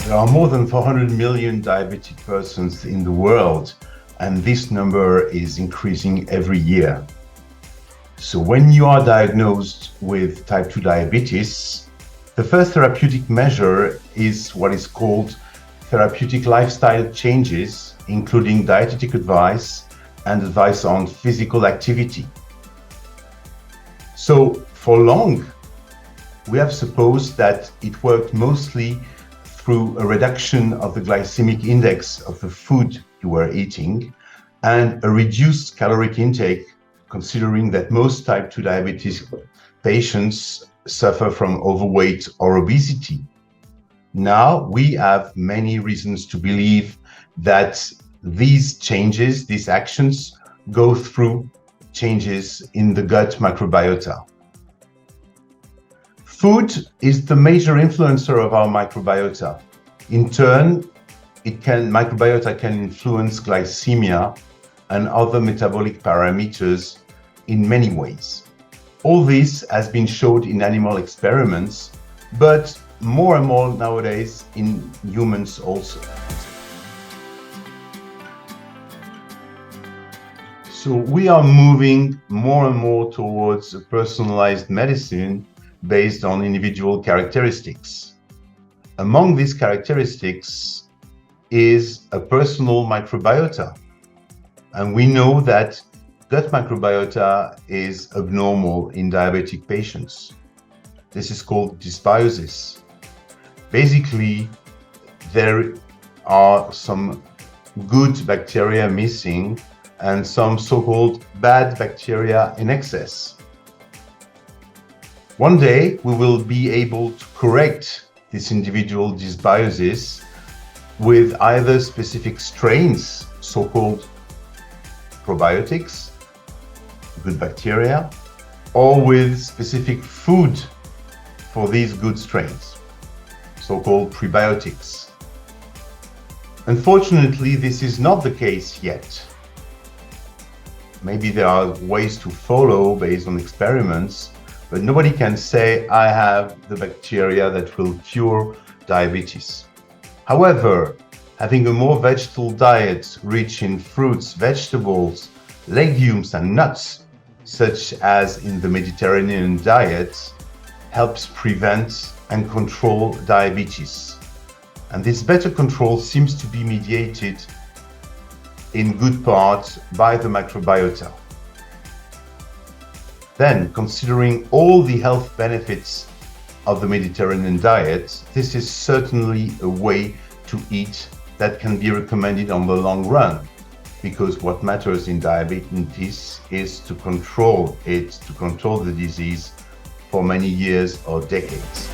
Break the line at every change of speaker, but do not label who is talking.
There are more than 400 million diabetic persons in the world, and this number is increasing every year. So when you are diagnosed with type 2 diabetes, the first therapeutic measure is what is called therapeutic lifestyle changes, including dietetic advice and advice on physical activity. So for long, we have supposed that it worked mostly through a reduction of the glycemic index of the food you were eating and a reduced caloric intake, considering that most type 2 diabetes patients suffer from overweight or obesity. Now we have many reasons to believe that these changes, these actions, go through changes in the gut microbiota. Food is the major influencer of our microbiota. In turn, microbiota can influence glycemia and other metabolic parameters in many ways. All this has been showed in animal experiments, but more and more nowadays in humans also. So we are moving more and more towards a personalized medicine based on individual characteristics. Among these characteristics is a personal microbiota. And we know that gut microbiota is abnormal in diabetic patients. This is called dysbiosis. Basically, there are some good bacteria missing and some so-called bad bacteria in excess. One day, we will be able to correct this individual dysbiosis with either specific strains, so-called probiotics, good bacteria, or with specific food for these good strains, so-called prebiotics. Unfortunately, this is not the case yet. Maybe there are ways to follow based on experiments, but nobody can say, I have the bacteria that will cure diabetes. However, having a more vegetable diet rich in fruits, vegetables, legumes, and nuts, such as in the Mediterranean diet, helps prevent and control diabetes. And this better control seems to be mediated in good part by the microbiota. Then, considering all the health benefits of the Mediterranean diet, this is certainly a way to eat that can be recommended on the long run, because what matters in diabetes is to control it, to control the disease for many years or decades.